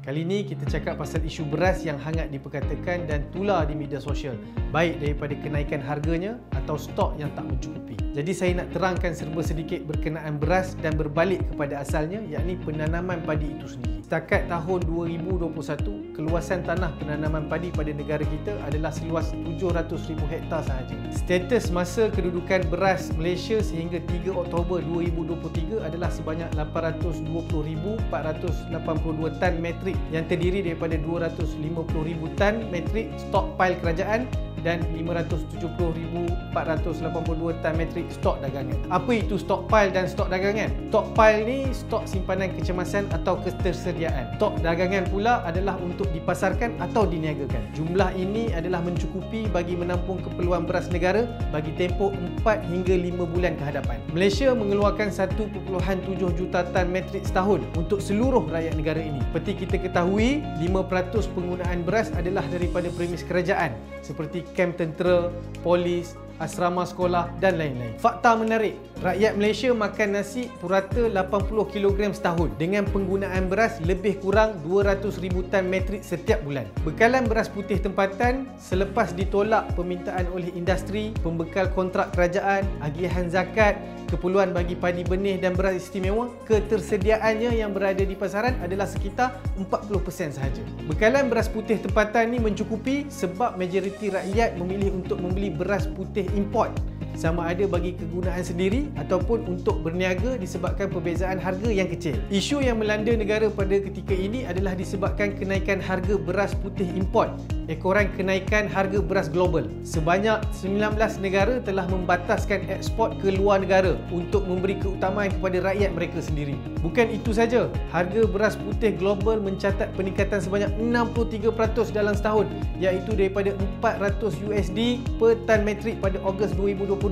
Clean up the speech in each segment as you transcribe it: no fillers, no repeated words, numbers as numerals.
Kali ini kita cakap pasal isu beras yang hangat diperkatakan dan tular di media sosial, baik daripada kenaikan harganya atau stok yang tak mencukupi. Jadi saya nak terangkan serba sedikit berkenaan beras dan berbalik kepada asalnya, yakni penanaman padi itu sendiri. Setakat tahun 2021, keluasan tanah penanaman padi pada negara kita adalah seluas 700,000 hektar sahaja. Status masa kedudukan beras Malaysia sehingga 3 Oktober 2023 adalah sebanyak 820,482 tan metrik yang terdiri daripada 250,000 tan metrik stockpile kerajaan dan 570,482 tan metrik stok dagangan. Apa itu stockpile dan stok dagangan? Stockpile ni stok simpanan kecemasan atau ketersediaan. Stok dagangan pula adalah untuk dipasarkan atau diniagakan. Jumlah ini adalah mencukupi bagi menampung keperluan beras negara bagi tempoh 4 hingga 5 bulan ke hadapan. Malaysia mengeluarkan 1.7 juta tan metrik setahun untuk seluruh rakyat negara ini. Seperti kita ketahui, 5% penggunaan beras adalah daripada premis kerajaan seperti kem tentera, polis, asrama sekolah dan lain-lain. Fakta menarik, rakyat Malaysia makan nasi purata 80 kg setahun dengan penggunaan beras lebih kurang 200,000 tan metrik setiap bulan. Bekalan beras putih tempatan selepas ditolak permintaan oleh industri, pembekal kontrak kerajaan, agihan zakat, keperluan bagi padi benih dan beras istimewa, ketersediaannya yang berada di pasaran adalah sekitar 40% sahaja. Bekalan beras putih tempatan ni mencukupi sebab majoriti rakyat memilih untuk membeli beras putih import, sama ada bagi kegunaan sendiri ataupun untuk berniaga disebabkan perbezaan harga yang kecil. Isu yang melanda negara pada ketika ini adalah disebabkan kenaikan harga beras putih import, ekoran kenaikan harga beras global. Sebanyak 19 negara telah membataskan ekspor ke luar negara untuk memberi keutamaan kepada rakyat mereka sendiri. Bukan itu saja, harga beras putih global mencatat peningkatan sebanyak 63% dalam setahun, iaitu daripada $400 per tan metrik pada Ogos 2022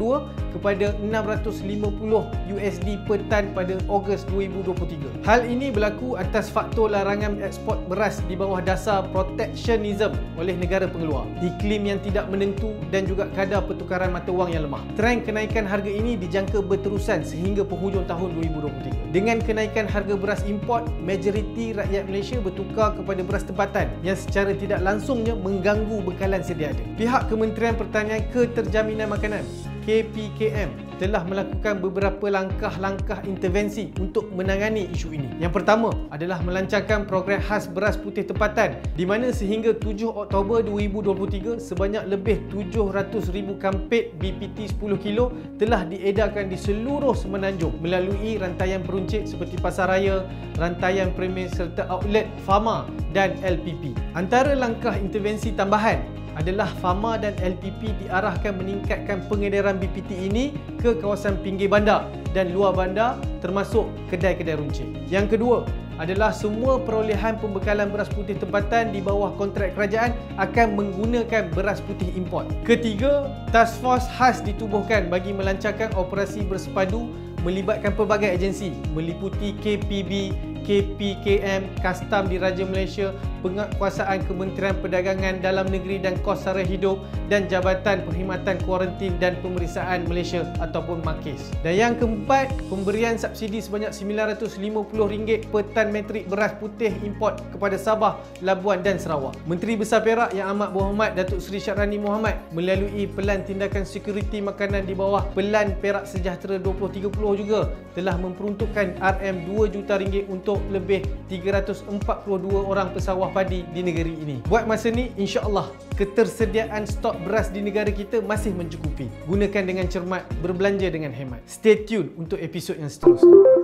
kepada $650 per tan pada Ogos 2023. Hal ini berlaku atas faktor larangan ekspor beras di bawah dasar protectionism oleh negara pengeluar, iklim yang tidak menentu dan juga kadar pertukaran mata wang yang lemah. Trend kenaikan harga ini dijangka berterusan sehingga penghujung tahun 2023. Dengan kenaikan harga beras import, majoriti rakyat Malaysia bertukar kepada beras tempatan yang secara tidak langsungnya mengganggu bekalan sedia ada. Pihak Kementerian Pertanian Keterjaminan Makanan KPKM telah melakukan beberapa langkah-langkah intervensi untuk menangani isu ini. Yang pertama adalah melancarkan program khas beras putih tempatan di mana sehingga 7 Oktober 2023 sebanyak lebih 700,000 kampit BPT 10 kilo telah diedarkan di seluruh Semenanjung melalui rantaian peruncit seperti Pasaraya, rantaian premis serta outlet Fama dan LPP. Antara langkah intervensi tambahan adalah Fama dan LPP diarahkan meningkatkan pengedaran BPT ini ke kawasan pinggir bandar dan luar bandar termasuk kedai-kedai runcit. Yang kedua adalah semua perolehan pembekalan beras putih tempatan di bawah kontrak kerajaan akan menggunakan beras putih import. Ketiga, task force khas ditubuhkan bagi melancarkan operasi bersepadu melibatkan pelbagai agensi meliputi KPB, KPKM, Kastam Diraja Malaysia, Penguatkuasaan Kementerian Perdagangan Dalam Negeri dan Kos Sara Hidup dan Jabatan Perkhidmatan Kuarantin dan Pemeriksaan Malaysia ataupun MAKIS. Dan yang keempat, pemberian subsidi sebanyak RM950 per tan metrik beras putih import kepada Sabah, Labuan dan Sarawak. Menteri Besar Perak Yang Amat Berhormat Datuk Seri Syahrani Mohamad melalui Pelan Tindakan Sekuriti Makanan di bawah Pelan Perak Sejahtera 2030 juga telah memperuntukkan RM2 juta untuk lebih 342 orang pesawah padi di negeri ini. Buat masa ni, insya-Allah ketersediaan stok beras di negara kita masih mencukupi. Gunakan dengan cermat, berbelanja dengan hemat. Stay tune untuk episod yang seterusnya.